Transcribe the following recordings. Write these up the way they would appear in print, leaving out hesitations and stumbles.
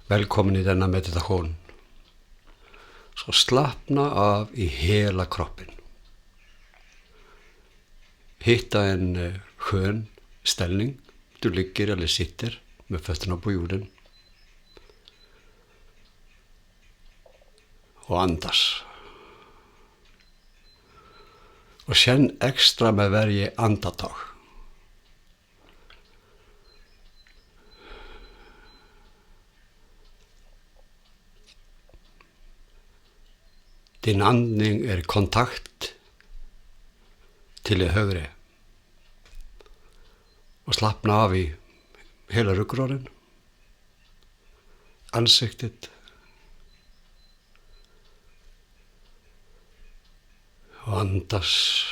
Välkommen i denna meditation. Så slappna av i hela kroppen. Hitta en skön ställning. Du ligger eller sitter med fötterna på jorden. Och andas. Och känn extra med varje andetag. Din andning är kontakt till det högre. Och slappna av i hela ryggraden, ansiktet och andas,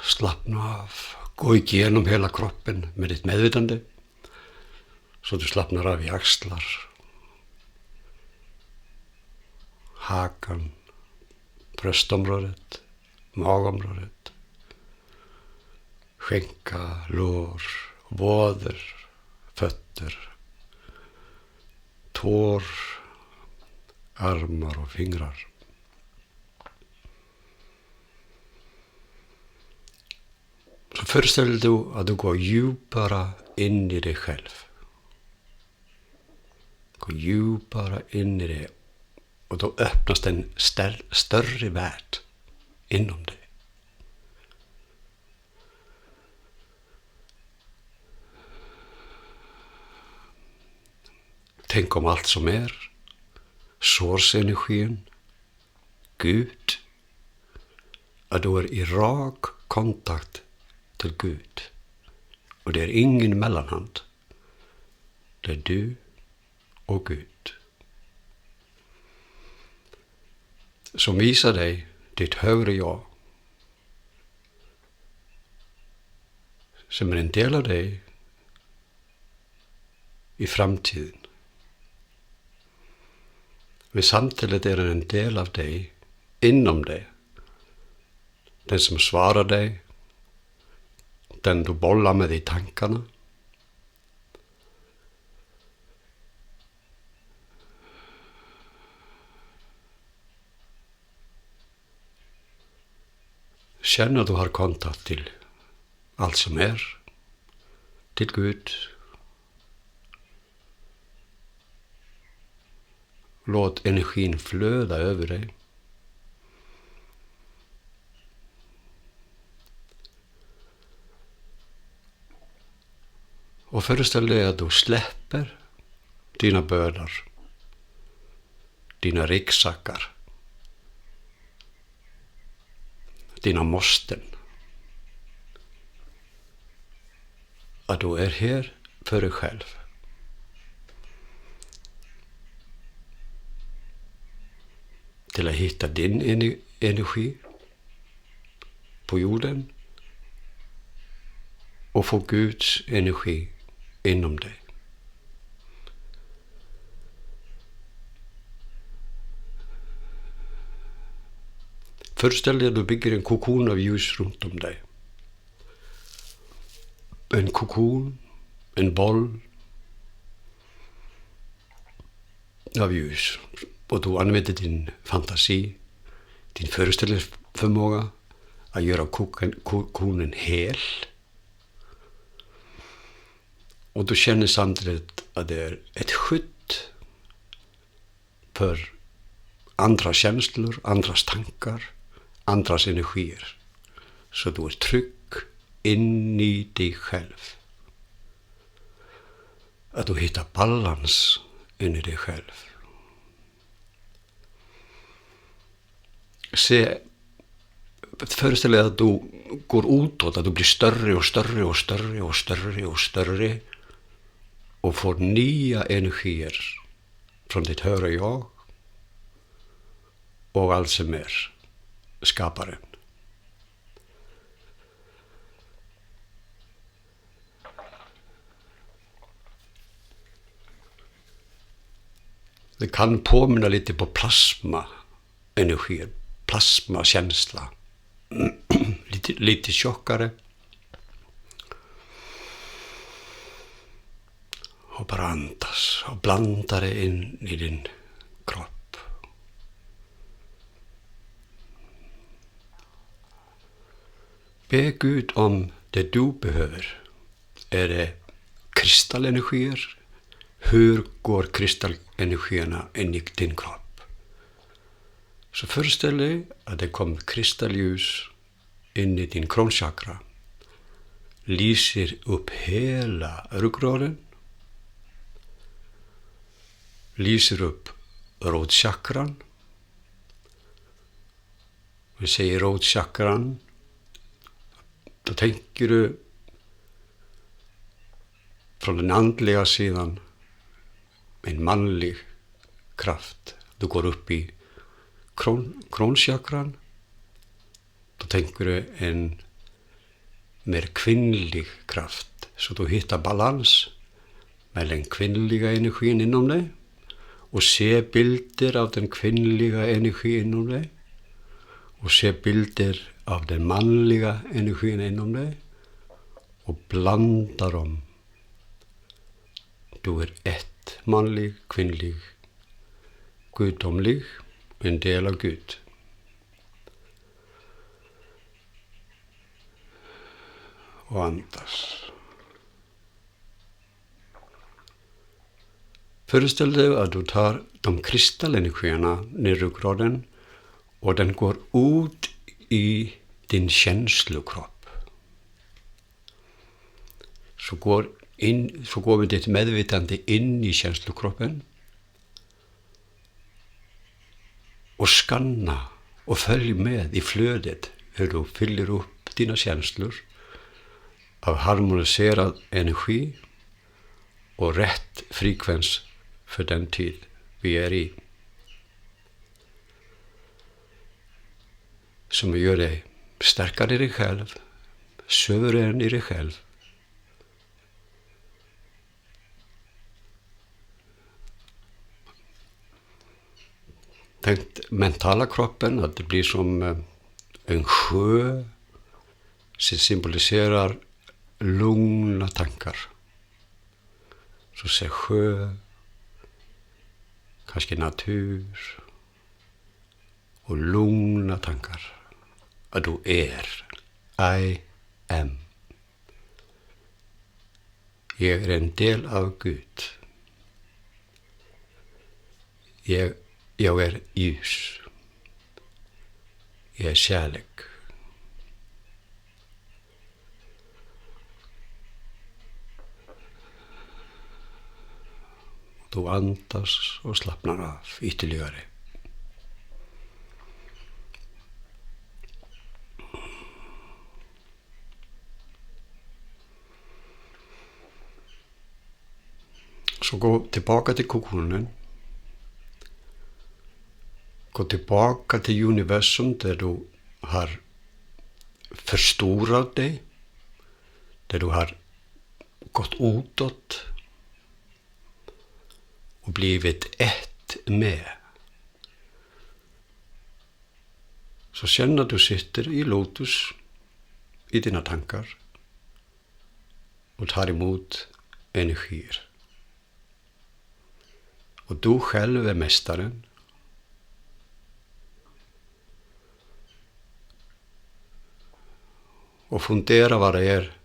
slappna av. Gå igenom hela kroppen med ditt medvetande så du slappnar av i axlar, hakan, bröstområdet, magområdet, skänka, lår, båder, fötter, tår, armar och fingrar. Så föreställ dig att du går djupare in i dig själv. Gå djupare in i det. Och då öppnas en större värld inom dig. Tänk om allt som är. Source-energin. Gud. Att du är i rak kontakt till Gud. Och det är ingen mellanhand. Det är du och Gud. Som visar dig ditt högre jag. Som är en del av dig i framtiden. Men samtidigt är den en del av dig inom dig. Den som svarar dig. Den du bollar med i tankarna. Känn att du har kontakt till allt som är, till Gud. Låt energin flöda över dig. Och föreställ dig att du släpper dina bördor, dina ryggsäckar, dina måsten. Att du är här för dig själv. Till att hitta din energi på jorden och få Guds energi inom dig. Föreställ dig att du bygger en kokon av ljus runt om dig. En kokon, en boll av ljus. Och du använder din fantasi, din föreställningsförmåga att göra kokonen hel. Och du känner samtidigt att det är ett skydd för andra känslor, andras tankar, andras energier. Så du är trygg in i dig själv. Att du hittar balans in i dig själv. Föreställ dig att du går utåt, att du blir större och större och större och större och större och får nya energier från ditt högre jag och allt som är skaparen. Det kan påminna lite på plasmaenergier, plasmakänsla. Lite tjockare. Och bara andas och blanda det in i din kropp. Be Gud om det du behöver. Är det kristallenergier? Hur går kristallenergierna in i din kropp? Så föreställ dig att det kommer kristallljus in i din kronchakra. Lyser upp hela ryggraden. Lyser upp rotchakran. Vi säger rotchakran. Då tänker du från den andliga sidan en manlig kraft. Du går upp i kronchakran. Då tänker du en mer kvinnlig kraft. Så du hittar balans med den kvinnliga energin inom dig. Och se bilder av den kvinnliga energin inom dig. Och se bilder av den manliga energin inom dig. Och blanda dem. Du är ett, manlig, kvinnlig, gudomlig, en del av Gud. Och andas. Föreställ dig att du tar de kristallenergierna ner i ryggraden och den går ut i din känslokropp. Så går vi ditt medvetande in i känslokroppen och skanna och följ med i flödet hur du fyller upp dina känslor av harmoniserad energi och rätt frekvens för den tid vi är i. Som gör dig starkare i dig själv, suverän i dig själv. Tänk mentala kroppen att det blir som en sjö som symboliserar lugna tankar. Så se sjö, kanske natur och lugna tankar. Att du är. I am. Jag är en del av Gud. Jag är ljus. Jag är kärlek. Du andas och slappnar av ytterligare. Så gå tillbaka till kokonen. Gå tillbaka till universum där du har förstorat dig. Där du har gått utåt. Och blivit ett med. Så känner du sitter i lotus i dina tankar. Och tar emot energier. Och du själv är mästaren. Och fundera vad det är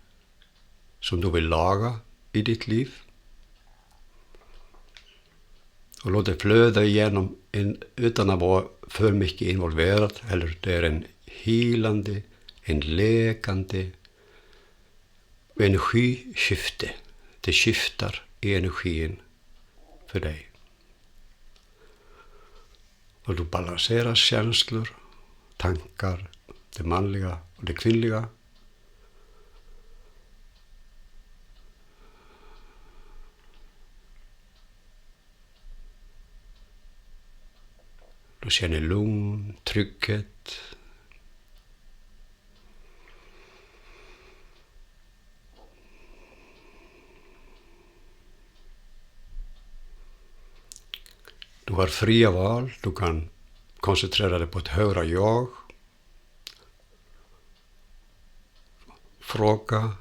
som du vill laga i ditt liv. Och låt det flöda igenom utan att vara för mycket involverad. Eller det är en helande, en lekande energiskifte. Det skiftar i energin för dig. Och du balanserar känslor, tankar, det manliga och det kvinnliga. Du känner lugn, trygghet. Du har fria val. Du kan koncentrera dig på ett högre jag. Fråga.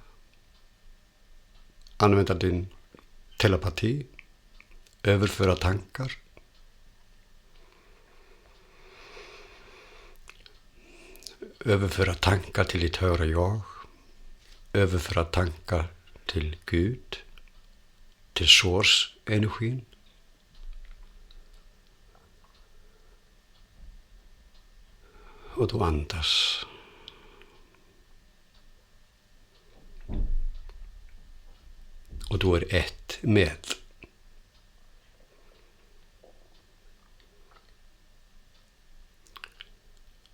Använda din telepati, överföra tankar. Överföra tankar till ditt högre jag. Överföra tankar till Gud, till source-energin. Och du andas. Och du är ett med.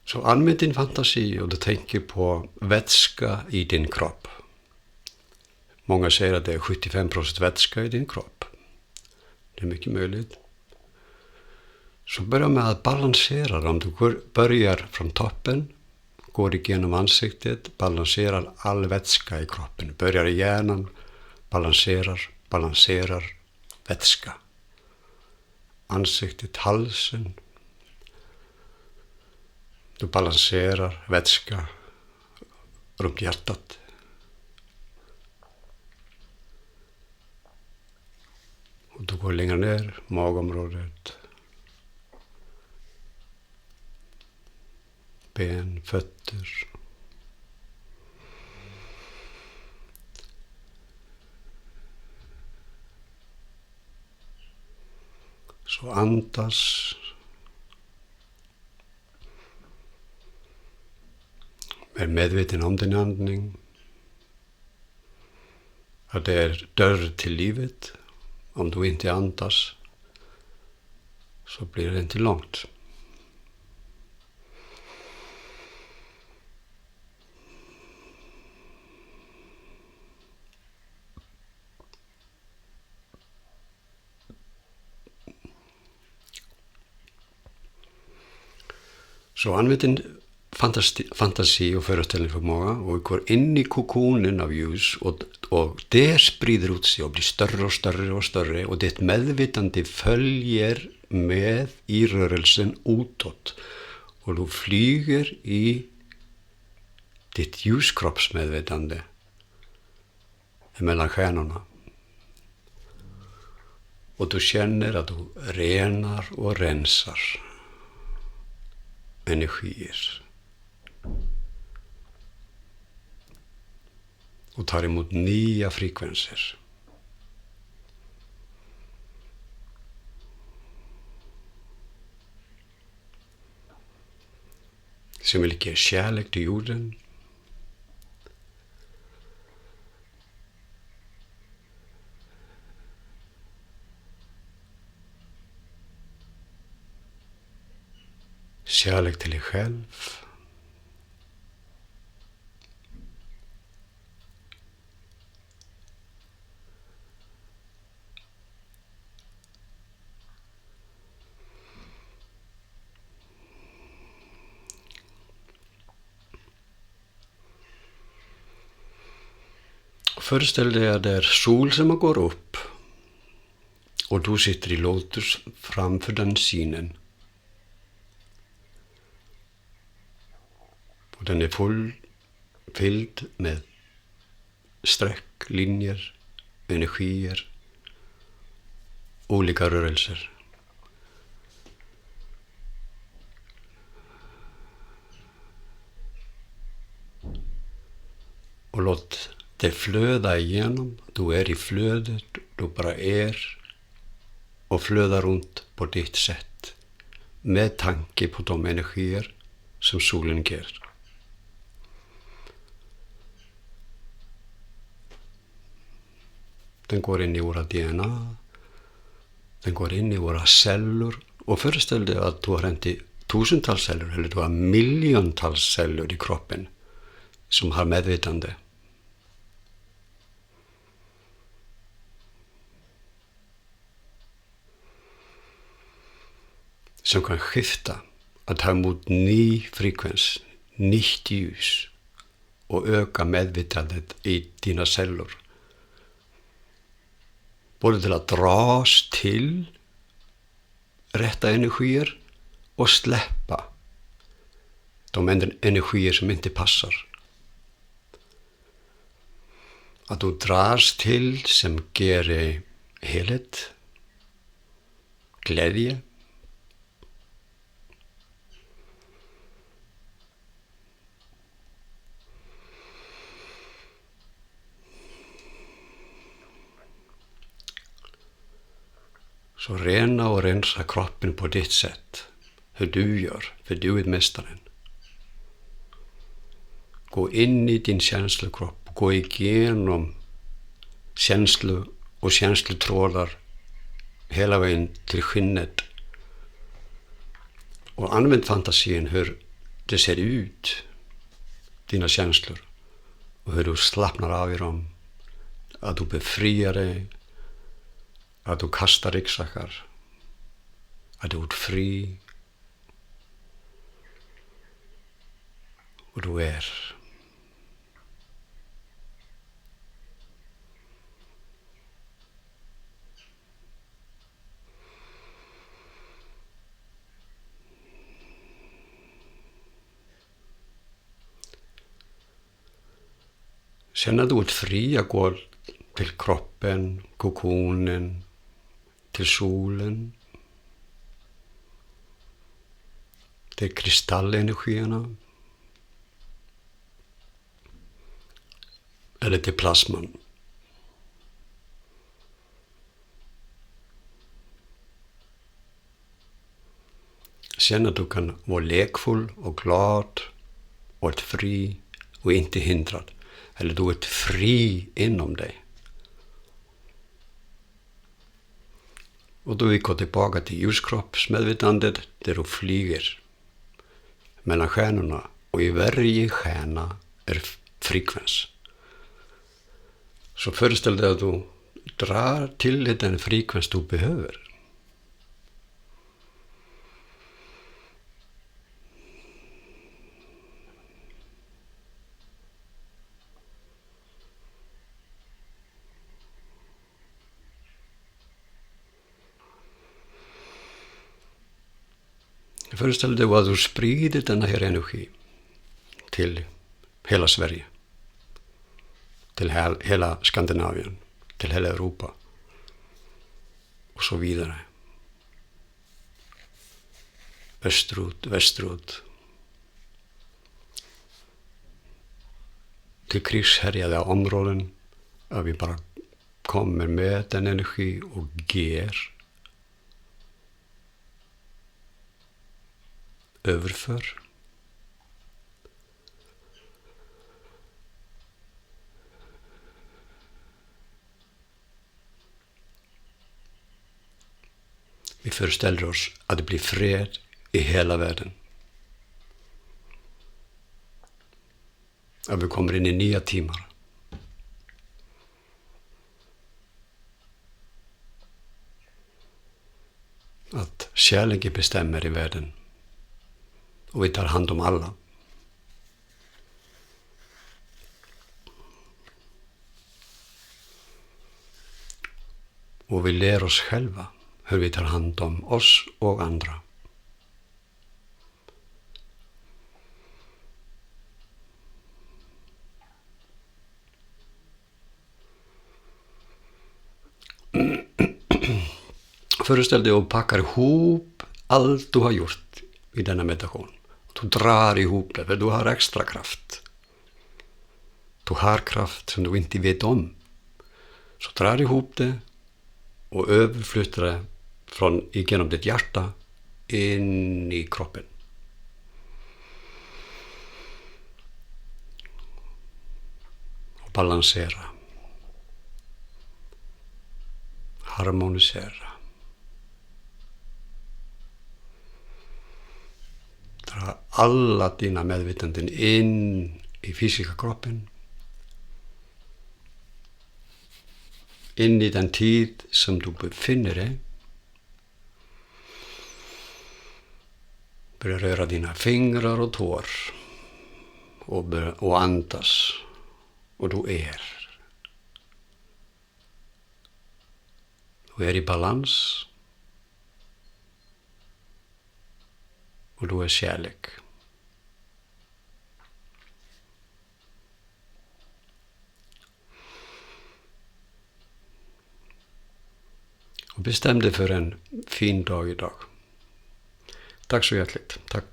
Så använd din fantasi och du tänker på vätska i din kropp. Många säger att det är 75% vätska i din kropp. Det är mycket möjligt. Så börja med att balansera. Om du börjar från toppen, går igenom ansiktet, balanserar all vätska i kroppen. Börjar i hjärnan, balanserar vätska. Ansiktet, halsen. Du balanserar vätska runt hjärtat. Och du går längre ner, magområdet. Ben, fötter. Så andas. Är medveten om din andning. Att det är dörr till livet. Om du inte andas så blir det inte långt. Så använd din fantasi och föreställningsförmåga och går in i kokonen av ljus och det sprider ut sig och blir större och större och större och ditt medvetande följer med i rörelsen utåt och du flyger i ditt ljuskroppsmedvetande mellan stjärnorna och du känner att du renar och rensar energier och tar emot nya frekvenser. Som vill ge kärlek till jorden. Kärlek till dig själv. Föreställ dig att det är sol som går upp och du sitter i lotus framför den synen. Och den är fylld med streck, linjer, energier, olika rörelser. Och låt det flöda igenom. Du är i flödet, du bara är och flödar runt på ditt sätt med tanke på de energier som solen ger. Den går in i våra DNA, den går in i våra celler och föreställ dig att du har inte tusentals celler eller du har miljontals celler i kroppen som har medvetande. Som kan skifta att ta emot ny frekvens, nytt ljus och öka medvetandet i dina celler. Både till att dras till rätta energier och släppa de energier som inte passar. Att du dras till som ger dig helhet, glädje. Så rena och rensa kroppen på ditt sätt, hur du gör, för du är mästaren. Gå in i din känslokropp, gå igenom känslo och känslotrådar hela vägen till skinnet. Och använd fantasin hur det ser ut, dina känslor, och hur du slappnar av i dem, att du befriar dig, att du kastar ryggsäckar, att du är fri och du är. Sen att du är fri att gå till kroppen, kokonen, till solen, till kristallenergierna eller till plasman. Sen att du kan vara lekfull och glad och fri och inte hindrad. Eller du är fri inom dig. Och då vi går tillbaka till ljuskroppsmedvetandet där du flyger mellan stjärnorna. Och i varje stjärna är frekvens. Så föreställ dig att du drar till den frekvens du behöver. Föreställ dig att du sprider den här energi till hela Sverige, till hela Skandinavien, till hela Europa och så vidare. Österut, västerut, till krigshärjade områden, att vi bara kommer med den energi och ger, överför. Vi föreställer oss att det blir fred i hela världen. Att vi kommer in i nya timmar. Att kärleken bestämmer i världen. Och vi tar hand om alla. Och vi lär oss själva hur vi tar hand om oss och andra. Föreställ dig att packa ihop allt du har gjort i denna meditation. Du drar ihop det, för du har extra kraft. Du har kraft som du inte vet om. Så drar ihop det och överflyttar det genom ditt hjärta in i kroppen. Och balansera. Harmonisera. Dra alla dina medvetanden in i fysiska kroppen. In i den tid som du befinner dig. Börja röra dina fingrar och tår. Och andas. Och du är. Du är i balans. Och du är kärlek. och bestäm dig för en fin dag idag. Tack så hjärtligt. Tack.